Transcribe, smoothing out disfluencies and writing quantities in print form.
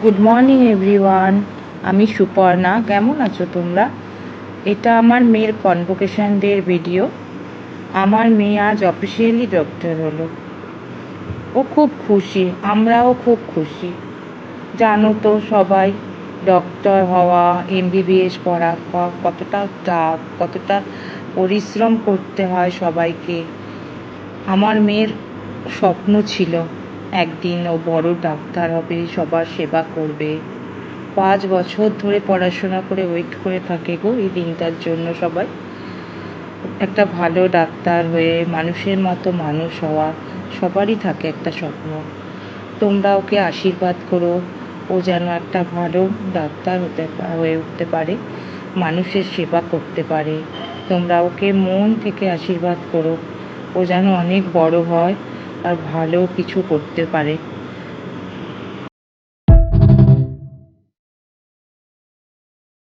Good morning everyone. আমি সুপর্ণা। কেমন আছো তোমরা? এটা আমার মেয়ের কনভোকেশন ডের ভিডিও। আমার মেয়ে আজ অফিসিয়ালি ডক্টর হলো। ও খুব খুশি, আমরাও খুব খুশি। জানো তো সবাই, ডক্টর হওয়া, এমবিবিএস পড়া কতটা টাফ, কতটা পরিশ্রম করতে হয় সবাইকে। আমার মেয়ের স্বপ্ন ছিল একদিন ও বড় ডাক্তার হবে, সবার সেবা করবে। 5 বছর ধরে পড়াশোনা করে ওয়েট করে থাকে গো এই দিনটার জন্য সবাই। একটা ভালো ডাক্তার হয়ে মানুষের মতো মানুষ হওয়া সবারই থাকে একটা স্বপ্ন। তোমরা ওকে আশীর্বাদ করো, ও যেন একটা ভালো ডাক্তার হয়ে উঠতে পারে, মানুষের সেবা করতে পারে। তোমরা ওকে মন থেকে আশীর্বাদ করো, ও যেন অনেক বড় হয় আর ভালো কিছু করতে পারে।